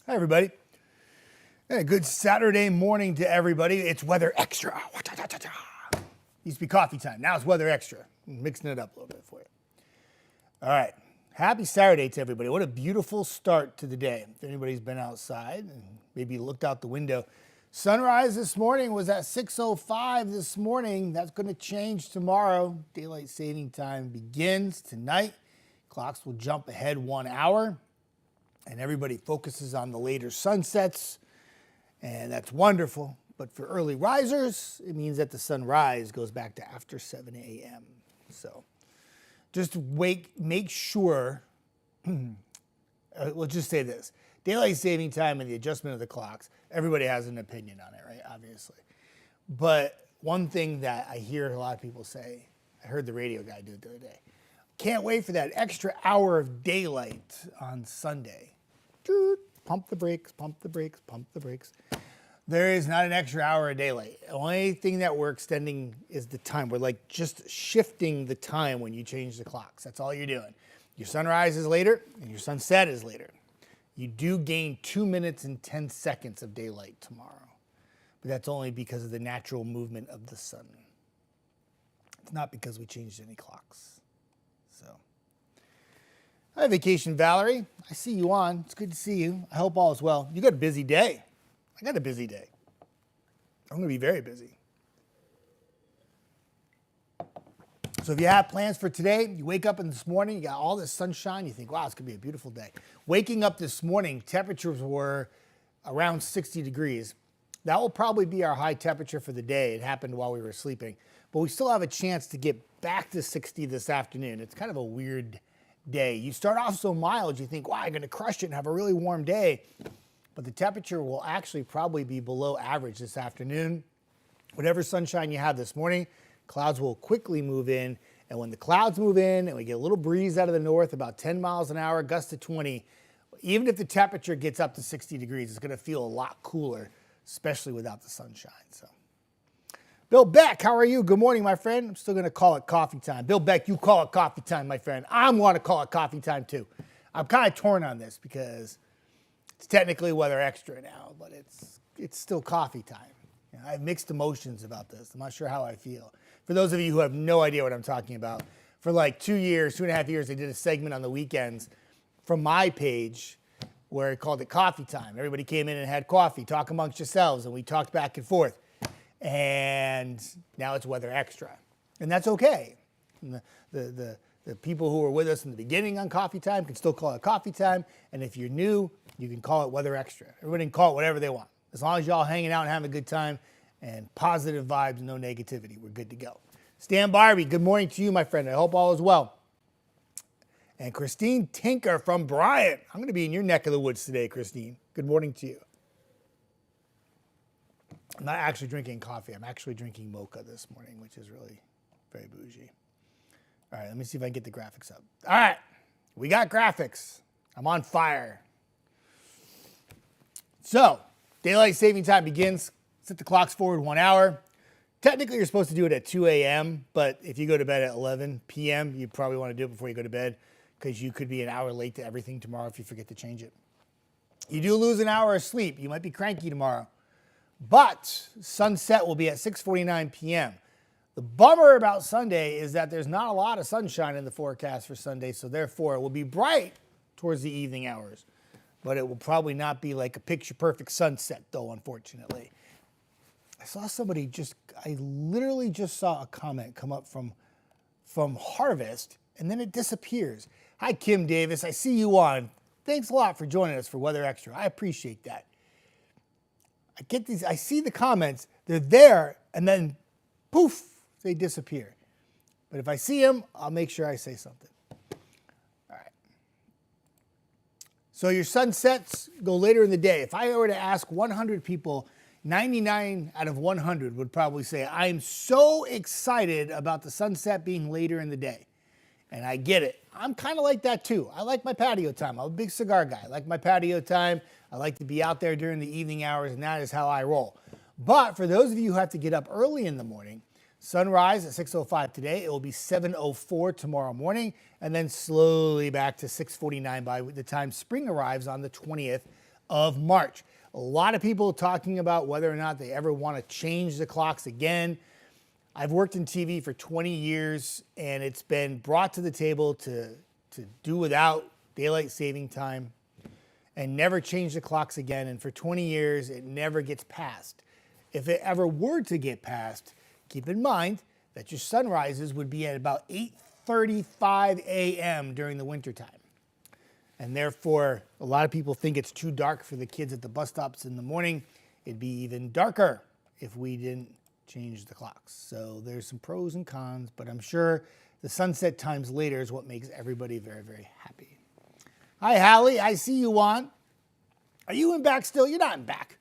Hi, everybody. Hey, good Saturday morning to everybody. It's weather extra. Used to be coffee time. Now it's weather extra. I'm mixing it up a little bit for you. All right. Happy Saturday to everybody. What a beautiful start to the day. If anybody's been outside and maybe looked out the window. Sunrise this morning was at 6:05 this morning. That's going to change tomorrow. Daylight saving time begins tonight. Clocks will jump ahead 1 hour. And everybody focuses on the later sunsets, and that's wonderful. But for early risers, it means that the sunrise goes back to after 7 a.m. So just make sure, let's just say this. Daylight saving time and the adjustment of the clocks, everybody has an opinion on it, right? Obviously. But one thing that I hear a lot of people say, I heard the radio guy do it the other day, can't wait for that extra hour of daylight on Sunday. Pump the brakes, pump the brakes, pump the brakes. There is not an extra hour of daylight. The only thing that we're extending is the time. We're like just shifting the time when you change the clocks. That's all you're doing. Your sunrise is later and your sunset is later. You do gain 2 minutes and 10 seconds of daylight tomorrow. But that's only because of the natural movement of the sun. It's not because we changed any clocks. So. Hi, Vacation Valerie. I see you on. It's good to see you. I hope all is well. You got a busy day. I got a busy day. I'm going to be very busy. So if you have plans for today, you wake up in this morning, you got all this sunshine, you think, wow, it's going to be a beautiful day. Waking up this morning, temperatures were around 60 degrees. That will probably be our high temperature for the day. It happened while we were sleeping. But we still have a chance to get back to 60 this afternoon. It's kind of a weird day. You start off so mild, you think, wow, I'm going to crush it and have a really warm day. But the temperature will actually probably be below average this afternoon. Whatever sunshine you have this morning, clouds will quickly move in. And when the clouds move in and we get a little breeze out of the north, about 10 miles an hour, gust to 20, even if the temperature gets up to 60 degrees, it's going to feel a lot cooler, especially without the sunshine. So, Bill Beck, how are you? Good morning, my friend. I'm still going to call it coffee time. Bill Beck, you call it coffee time, my friend. I want to call it coffee time, too. I'm kind of torn on this because it's technically weather extra now, but it's still coffee time. You know, I have mixed emotions about this. I'm not sure how I feel. For those of you who have no idea what I'm talking about, for like 2.5 years, I did a segment on the weekends from my page where I called it coffee time. Everybody came in and had coffee, talk amongst yourselves, and we talked back and forth. And now it's weather extra. And that's okay. And the people who were with us in the beginning on coffee time can still call it coffee time. And if you're new, you can call it weather extra. Everybody can call it whatever they want. As long as y'all hanging out and having a good time and positive vibes, no negativity, we're good to go. Stan Barbie, good morning to you, my friend. I hope all is well. And Christine Tinker from Bryant. I'm going to be in your neck of the woods today, Christine. Good morning to you. I'm not actually drinking coffee. I'm actually drinking mocha this morning, which is really very bougie. All right, let me see if I can get the graphics up. All right, we got graphics. I'm on fire. So, daylight saving time begins. Set the clocks forward 1 hour. Technically, you're supposed to do it at 2 a.m., but if you go to bed at 11 p.m., you probably want to do it before you go to bed because you could be an hour late to everything tomorrow if you forget to change it. You do lose an hour of sleep. You might be cranky tomorrow. But sunset will be at 6:49 p.m. The bummer about Sunday is that there's not a lot of sunshine in the forecast for Sunday, so therefore it will be bright towards the evening hours. But it will probably not be like a picture-perfect sunset, though, unfortunately. I saw somebody I literally just saw a comment come up from Harvest, and then it disappears. Hi, Kim Davis. I see you on. Thanks a lot for joining us for Weather Extra. I appreciate that. I see the comments, they're there, and then poof, they disappear. But if I see them, I'll make sure I say something. All right. So your sunsets go later in the day. If I were to ask 100 people, 99 out of 100 would probably say, I am so excited about the sunset being later in the day. And I get it. I'm kind of like that too. I like my patio time. I'm a big cigar guy. I like my patio time. I like to be out there during the evening hours, and that is how I roll. But for those of you who have to get up early in the morning, sunrise at 6:05 today. It will be 7:04 tomorrow morning, and then slowly back to 6:49 by the time spring arrives on the 20th of March. A lot of people talking about whether or not they ever want to change the clocks again. I've worked in TV for 20 years, and it's been brought to the table to do without daylight saving time and never change the clocks again. And for 20 years, it never gets passed. If it ever were to get passed, keep in mind that your sunrises would be at about 8:35 a.m. during the wintertime. And therefore, a lot of people think it's too dark for the kids at the bus stops in the morning. It'd be even darker if we didn't change the clocks. So there's some pros and cons, but I'm sure the sunset times later is what makes everybody very, very happy. Hi, Hallie. I see you on. Are you in back still? You're not in back.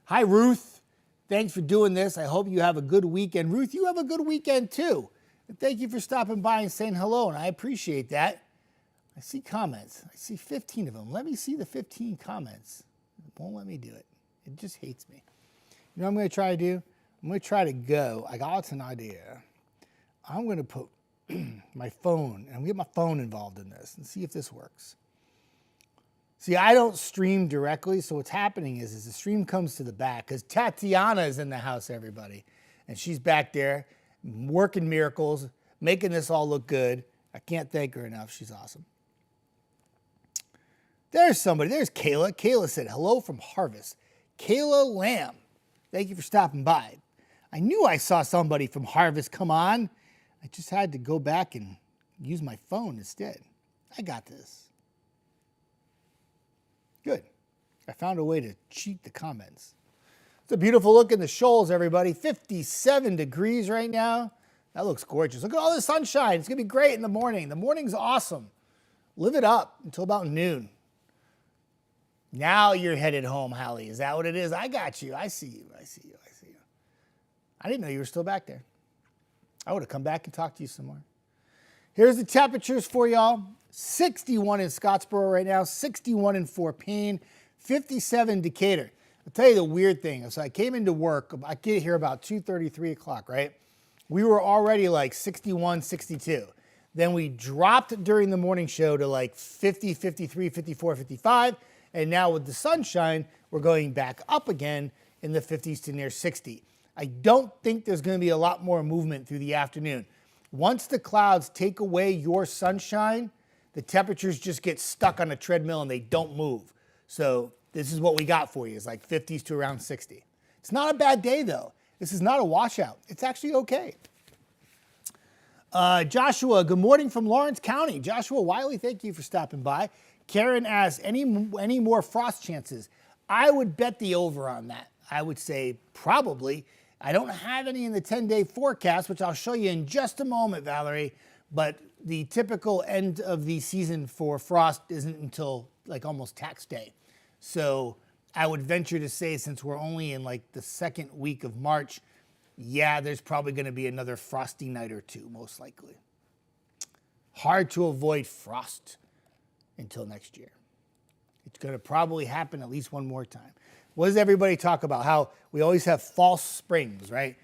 Hi, Ruth. Thanks for doing this. I hope you have a good weekend. Ruth, you have a good weekend too. And thank you for stopping by and saying hello, and I appreciate that. I see comments. I see 15 of them. Let me see the 15 comments. It won't let me do it. It just hates me. You know what I'm going to try to do? I'm going to try to go. I got an idea. I'm going to put my phone, and I'm going to get my phone involved in this and see if this works. See, I don't stream directly, so what's happening is the stream comes to the back, because Tatiana is in the house, everybody. And she's back there working miracles, making this all look good. I can't thank her enough. She's awesome. There's somebody. There's Kayla. Kayla said, hello from Harvest. Kayla Lamb, thank you for stopping by. I knew I saw somebody from Harvest come on. I just had to go back and use my phone instead. I got this. Good. I found a way to cheat the comments. It's a beautiful look in the Shoals, everybody. 57 degrees right now. That looks gorgeous. Look at all the sunshine. It's going to be great in the morning. The morning's awesome. Live it up until about noon. Now you're headed home, Hallie. Is that what it is? I got you. I see you. I see you. I see you. I didn't know you were still back there. I would have come back and talked to you some more. Here's the temperatures for y'all. 61 in Scottsboro right now, 61 in Fort Payne, 57 Decatur. I'll tell you the weird thing. So I came into work, I get here about 2:30, 3 o'clock, right? We were already like 61, 62. Then we dropped during the morning show to like 50, 53, 54, 55. And now with the sunshine, we're going back up again in the 50s to near 60. I don't think there's going to be a lot more movement through the afternoon. Once the clouds take away your sunshine, the temperatures just get stuck on a treadmill and they don't move. So this is what we got for you. It's like 50s to around 60. It's not a bad day though. This is not a washout. It's actually okay. Joshua, good morning from Lawrence County. Joshua Wiley, thank you for stopping by. Karen asks, any more frost chances? I would bet the over on that. I would say probably. I don't have any in the 10-day forecast, which I'll show you in just a moment, Valerie. But the typical end of the season for frost isn't until like almost tax day. So I would venture to say, since we're only in like the second week of March, yeah, there's probably going to be another frosty night or two, most likely. Hard to avoid frost until next year. It's going to probably happen at least one more time. What does everybody talk about? How we always have false springs, right?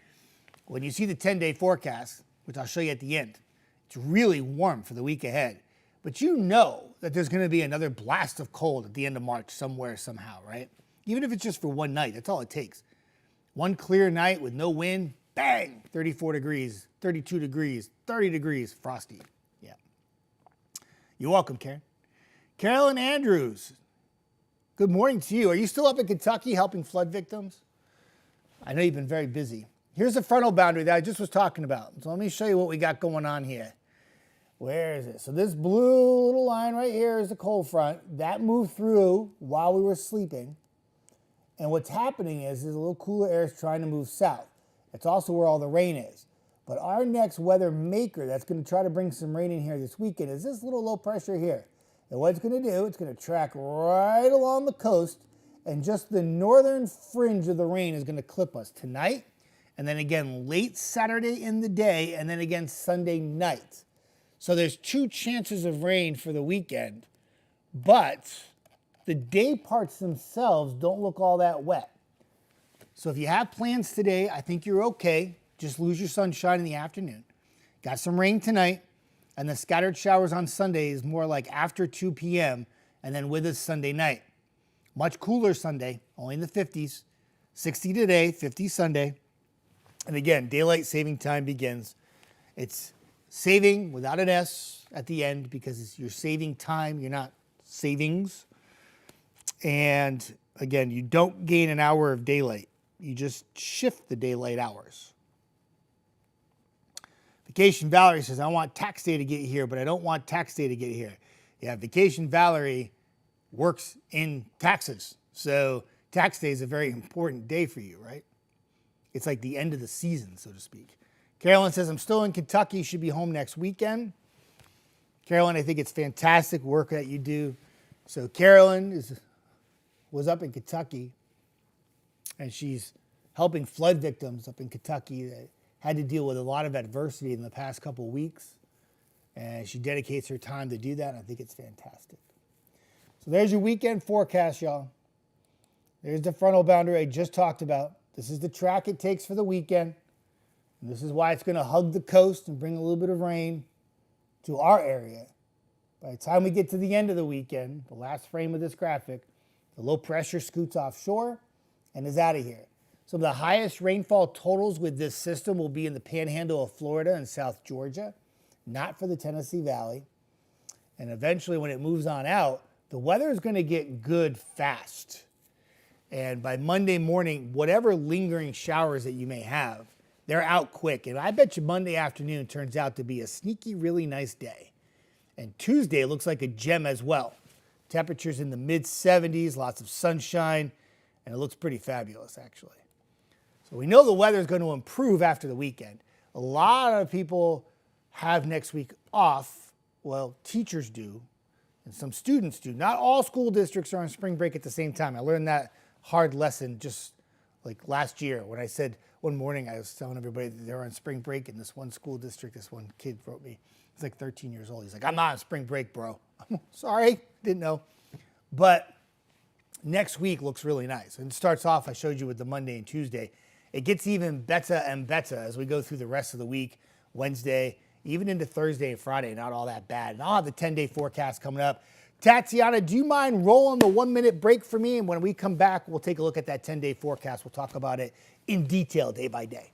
When you see the 10-day forecast, which I'll show you at the end, it's really warm for the week ahead. But you know that there's going to be another blast of cold at the end of March somewhere, somehow, right? Even if it's just for one night, that's all it takes. One clear night with no wind, bang, 34 degrees, 32 degrees, 30 degrees, frosty. Yeah. You're welcome, Karen. Carolyn Andrews, good morning to you. Are you still up in Kentucky helping flood victims? I know you've been very busy. Here's the frontal boundary that I just was talking about. So let me show you what we got going on here. Where is it? So this blue little line right here is the cold front. That moved through while we were sleeping. And what's happening is a little cooler air is trying to move south. That's also where all the rain is. But our next weather maker that's going to try to bring some rain in here this weekend is this little low pressure here. And what it's going to do, it's going to track right along the coast, and just the northern fringe of the rain is going to clip us tonight, and then again late Saturday in the day, and then again Sunday night. So there's 2 chances of rain for the weekend, but the day parts themselves don't look all that wet. So if you have plans today, I think you're okay. Just lose your sunshine in the afternoon. Got some rain tonight, and the scattered showers on Sunday is more like after 2 p.m. and then with us Sunday night. Much cooler Sunday, only in the 50s. 60 today, 50 Sunday. And again, daylight saving time begins. It's saving without an S at the end because you're saving time. You're not savings. And again, you don't gain an hour of daylight. You just shift the daylight hours. Vacation Valerie says, I want tax day to get here, but I don't want tax day to get here. Yeah, Vacation Valerie works in taxes. So tax day is a very important day for you, right? It's like the end of the season, so to speak. Carolyn says, I'm still in Kentucky, should be home next weekend. Carolyn, I think it's fantastic work that you do. So Carolyn was up in Kentucky, and she's helping flood victims up in Kentucky that had to deal with a lot of adversity in the past couple of weeks. And she dedicates her time to do that, and I think it's fantastic. So there's your weekend forecast, y'all. There's the frontal boundary I just talked about. This is the track it takes for the weekend. And this is why it's going to hug the coast and bring a little bit of rain to our area. By the time we get to the end of the weekend, the last frame of this graphic, the low pressure scoots offshore and is out of here. Some of the highest rainfall totals with this system will be in the panhandle of Florida and South Georgia, not for the Tennessee Valley. And eventually when it moves on out, the weather is going to get good fast. And by Monday morning, whatever lingering showers that you may have, they're out quick. And I bet you Monday afternoon turns out to be a sneaky, really nice day. And Tuesday looks like a gem as well. Temperatures in the mid-70s, lots of sunshine, and it looks pretty fabulous, actually. So we know the weather is going to improve after the weekend. A lot of people have next week off. Well, teachers do, and some students do. Not all school districts are on spring break at the same time. I learned that hard lesson just like last year when I said one morning I was telling everybody that they're on spring break in this one school district. This one kid wrote me. He's like 13 years old. He's like, I'm not on spring break, bro. I'm sorry, didn't know. But next week looks really nice. And it starts off, I showed you with the Monday and Tuesday. It gets even better and better as we go through the rest of the week, Wednesday, even into Thursday and Friday, not all that bad. And I'll have the 10-day forecast coming up. Tatiana, do you mind rolling the 1-minute break for me? And when we come back, we'll take a look at that 10-day forecast. We'll talk about it in detail day by day.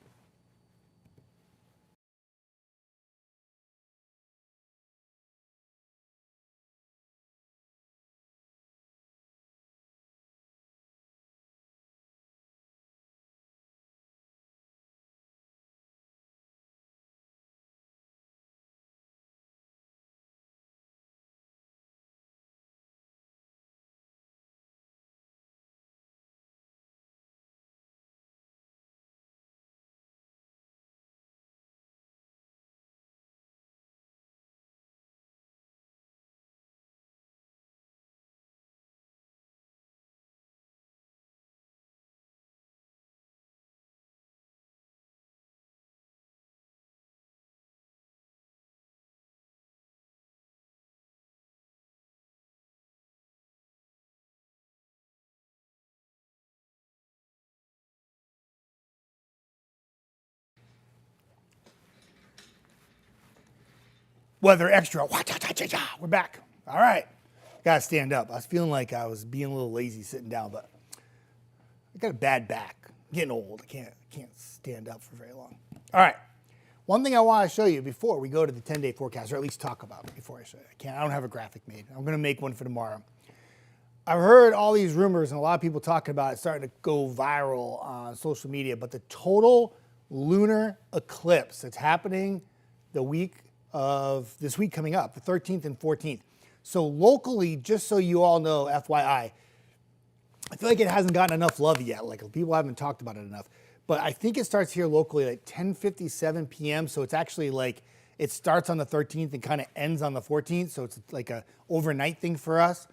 Weather extra. We're back. All right. Got to stand up. I was feeling like I was being a little lazy sitting down, but I got a bad back. I'm getting old. I can't stand up for very long. All right. One thing I want to show you before we go to the 10-day forecast, or at least talk about it before I show you. I don't have a graphic made. I'm going to make one for tomorrow. I've heard all these rumors and a lot of people talking about it starting to go viral on social media, but the total lunar eclipse that's happening the week of this week coming up, the 13th and 14th. So locally, just so you all know, FYI, I feel like it hasn't gotten enough love yet. Like people haven't talked about it enough. But I think it starts here locally like 10:57 p.m. So it's actually like it starts on the 13th and kind of ends on the 14th. So it's like a overnight thing for us.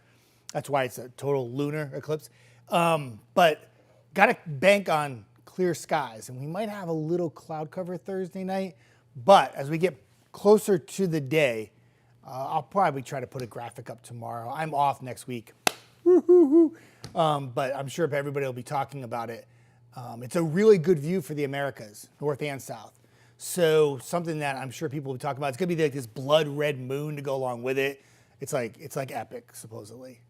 That's why it's a total lunar eclipse. But got to bank on clear skies. And we might have a little cloud cover Thursday night. But as we get closer to the day, I'll probably try to put a graphic up tomorrow. I'm off next week. But I'm sure everybody will be talking about it. It's a really good view for the Americas, North and South. So something that I'm sure people will be talking about. It's going to be like this blood red moon to go along with it. It's like epic, supposedly.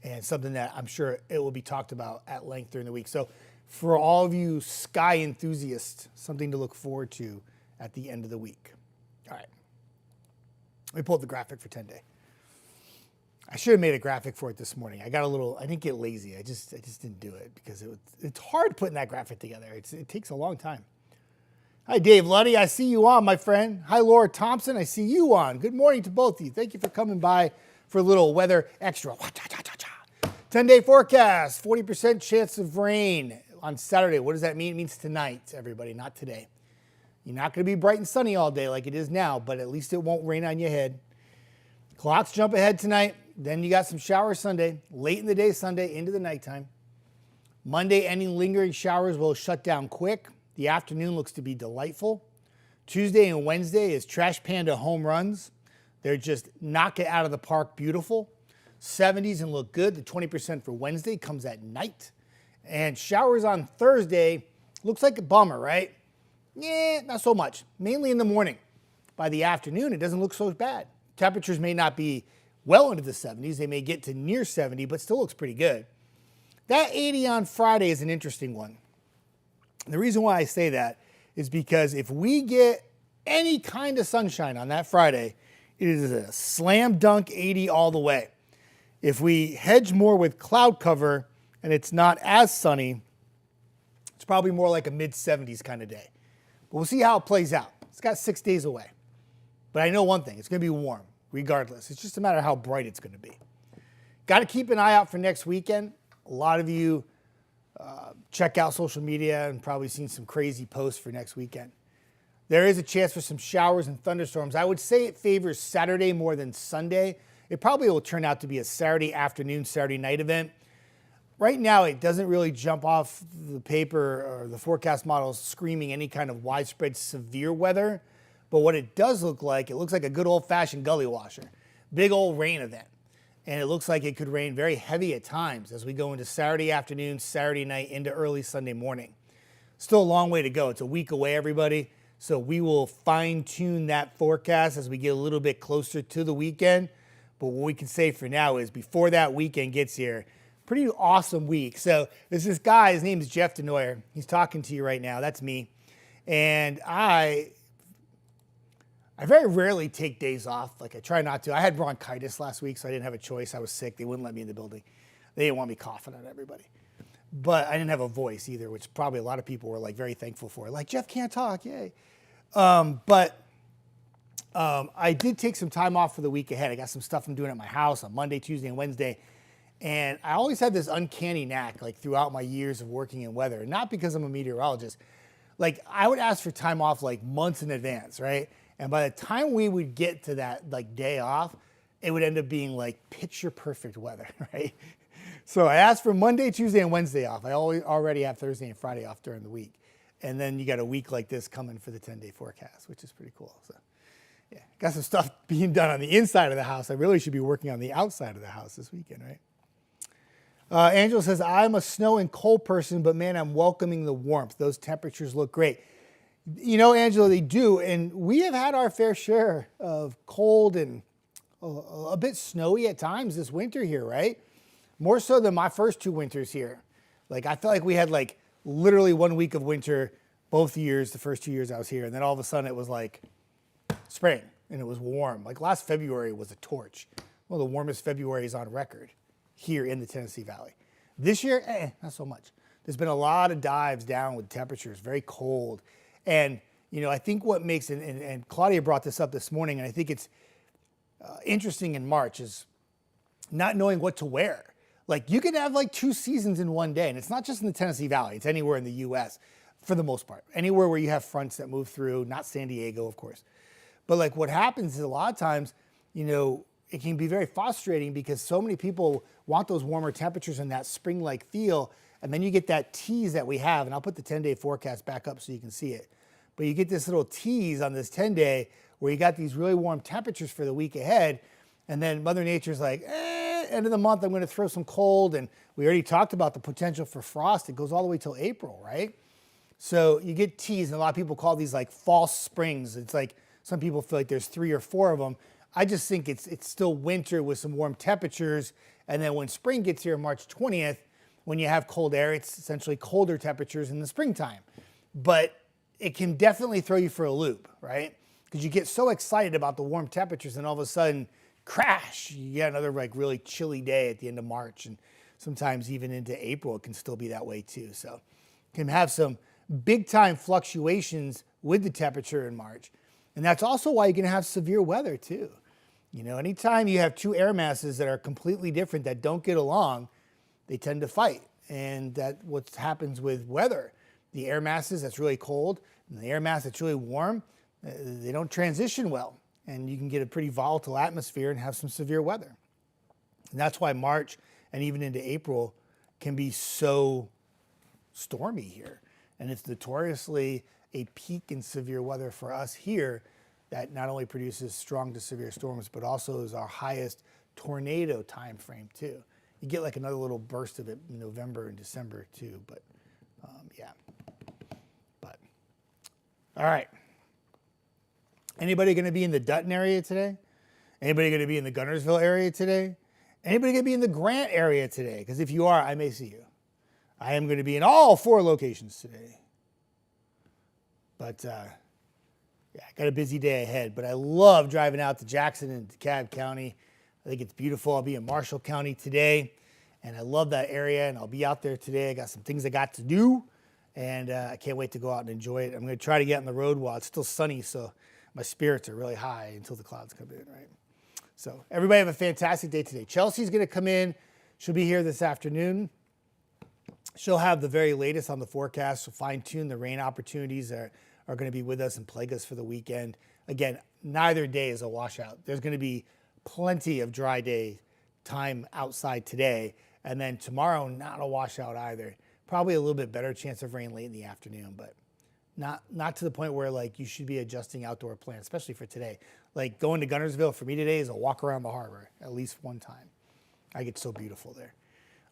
and something that I'm sure it will be talked about at length during the week. So for all of you sky enthusiasts, something to look forward to at the end of the week. All right. Let me pull up the graphic for 10-day. I should have made a graphic for it this morning. I didn't get lazy. I just didn't do it because it's hard putting that graphic together. It takes a long time. Hi, Dave Luddy. I see you on, my friend. Hi, Laura Thompson. I see you on. Good morning to both of you. Thank you for coming by for a little weather extra. 10-day forecast, 40% chance of rain on Saturday. What does that mean? It means tonight, everybody, not today. You're not going to be bright and sunny all day like it is now, but at least it won't rain on your head. Clocks jump ahead tonight. Then you got some showers Sunday, late in the day Sunday into the nighttime. Monday, any lingering showers will shut down quick. The afternoon looks to be delightful. Tuesday and Wednesday is Trash Panda home runs. They're just knock it out of the park beautiful. 70s and look good. The 20% for Wednesday comes at night. And showers on Thursday looks like a bummer, right? Yeah, not so much. Mainly in the morning. By the afternoon, it doesn't look so bad. Temperatures may not be well into the 70s. They may get to near 70, but still looks pretty good. That 80 on Friday is an interesting one. The reason why I say that is because if we get any kind of sunshine on that Friday, it is a slam dunk 80 all the way. If we hedge more with cloud cover and it's not as sunny, it's probably more like a mid-70s kind of day. But we'll see how it plays out. It's got 6 days away. But I know one thing, it's going to be warm regardless. It's just a matter of how bright it's going to be. Got to keep an eye out for next weekend. A lot of you check out social media and probably seen some crazy posts for next weekend. There is a chance for some showers and thunderstorms. I would say it favors Saturday more than Sunday. It probably will turn out to be a Saturday afternoon, Saturday night event. Right now, it doesn't really jump off the paper or the forecast models screaming any kind of widespread severe weather. But what it does look like, it looks like a good old-fashioned gully washer. Big old rain event. And it looks like it could rain very heavy at times as we go into Saturday afternoon, Saturday night, into early Sunday morning. Still a long way to go. It's a week away, everybody. So we will fine-tune that forecast as we get a little bit closer to the weekend. But what we can say for now is before that weekend gets here, pretty awesome week. So there's this guy, his name is Jeff Desnoyers. He's talking to you right now. That's me. And I very rarely take days off. Like I try not to. I had bronchitis last week, so I didn't have a choice. I was sick. They wouldn't let me in the building. They didn't want me coughing on everybody. But I didn't have a voice either, which probably a lot of people were like very thankful for. Like, Jeff can't talk, yay. But I did take some time off for the week ahead. I got some stuff I'm doing at my house on Monday, Tuesday, and Wednesday. And I always had this uncanny knack, like throughout my years of working in weather, not because I'm a meteorologist. Like I would ask for time off like months in advance, right? And by the time we would get to that like day off, it would end up being like picture perfect weather, right? So I asked for Monday, Tuesday, and Wednesday off. I already have Thursday and Friday off during the week. And then you got a week like this coming for the 10-day forecast, which is pretty cool. So yeah, got some stuff being done on the inside of the house. I really should be working on the outside of the house this weekend, right? Angela says, I'm a snow and cold person, but man, I'm welcoming the warmth. Those temperatures look great. You know, Angela, they do. And we have had our fair share of cold and a bit snowy at times this winter here, right? More so than my first 2 winters here. Like, I felt like we had like literally 1 week of winter both years, the first 2 years I was here. And then all of a sudden it was like spring and it was warm. Like last February was a torch. One of the warmest Februarys on record here in the Tennessee Valley. This year, not so much. There's been a lot of dives down with temperatures, very cold. And, you know, I think what makes, and Claudia brought this up this morning, and I think it's interesting in March, is not knowing what to wear. Like, you could have like 2 seasons in one day, and it's not just in the Tennessee Valley, it's anywhere in the U.S. for the most part. Anywhere where you have fronts that move through, not San Diego, of course. But like what happens is a lot of times, you know, it can be very frustrating because so many people want those warmer temperatures and that spring-like feel, and then you get that tease that we have, and I'll put the 10-day forecast back up so you can see it. But you get this little tease on this 10-day where you got these really warm temperatures for the week ahead, and then Mother Nature's like, end of the month, I'm going to throw some cold, and we already talked about the potential for frost. It goes all the way till April, right? So you get teased, and a lot of people call these like false springs. It's like some people feel like there's 3 or 4 of them. I just think it's still winter with some warm temperatures. And then when spring gets here, March 20th, when you have cold air, it's essentially colder temperatures in the springtime. But it can definitely throw you for a loop, right? Because you get so excited about the warm temperatures and all of a sudden, crash, you get another like really chilly day at the end of March. And sometimes even into April, it can still be that way too. So can have some big time fluctuations with the temperature in March. And that's also why you can have severe weather too. You know, anytime you have two air masses that are completely different that don't get along, they tend to fight. And that's what happens with weather. The air masses that's really cold and the air mass that's really warm, they don't transition well. And you can get a pretty volatile atmosphere and have some severe weather. And that's why March and even into April can be so stormy here. And it's notoriously a peak in severe weather for us here that not only produces strong to severe storms, but also is our highest tornado time frame too. You get like another little burst of it in November and December too, but yeah. But, all right. Anybody gonna be in the Dutton area today? Anybody gonna be in the Gunnersville area today? Anybody gonna be in the Grant area today? Because if you are, I may see you. I am gonna be in all 4 locations today. But yeah, I got a busy day ahead, but I love driving out to Jackson and DeKalb County. I think it's beautiful. I'll be in Marshall County today, and I love that area, and I'll be out there today. I got some things I got to do, and I can't wait to go out and enjoy it. I'm going to try to get on the road while it's still sunny, so my spirits are really high until the clouds come in, right? So everybody have a fantastic day today. Chelsea's going to come in. She'll be here this afternoon. She'll have the very latest on the forecast. She'll fine-tune the rain opportunities that are going to be with us and plague us for the weekend. Again, neither day is a washout. There's going to be plenty of dry day time outside today. And then tomorrow, not a washout either. Probably a little bit better chance of rain late in the afternoon, but not to the point where like you should be adjusting outdoor plans, especially for today. Like going to Gunnersville for me today is a walk around the harbor at least one time. I get so beautiful there.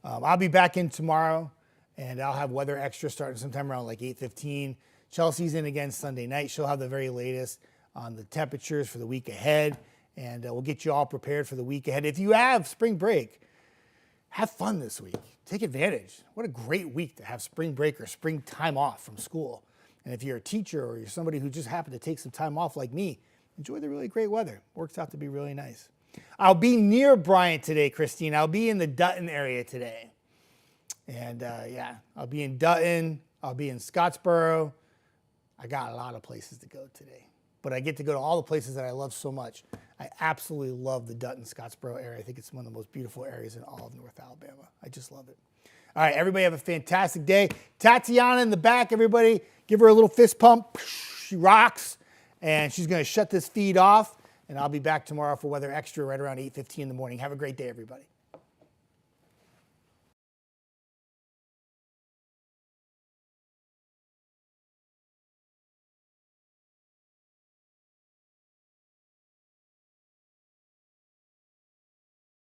I'll be back in tomorrow, and I'll have weather extra starting sometime around like 8:15. Chelsea's in again Sunday night. She'll have the very latest on the temperatures for the week ahead, and we'll get you all prepared for the week ahead. If you have spring break, have fun this week. Take advantage. What a great week to have spring break or spring time off from school. And if you're a teacher or you're somebody who just happened to take some time off like me, enjoy the really great weather. Works out to be really nice. I'll be near Bryant today, Christine. I'll be in the Dutton area today. And yeah, I'll be in Dutton. I'll be in Scottsboro. I got a lot of places to go today. But I get to go to all the places that I love so much. I absolutely love the Dutton, Scottsboro area. I think it's one of the most beautiful areas in all of North Alabama. I just love it. All right, everybody have a fantastic day. Tatiana in the back, everybody, give her a little fist pump. She rocks. And she's going to shut this feed off. And I'll be back tomorrow for Weather Extra right around 8:15 in the morning. Have a great day, everybody.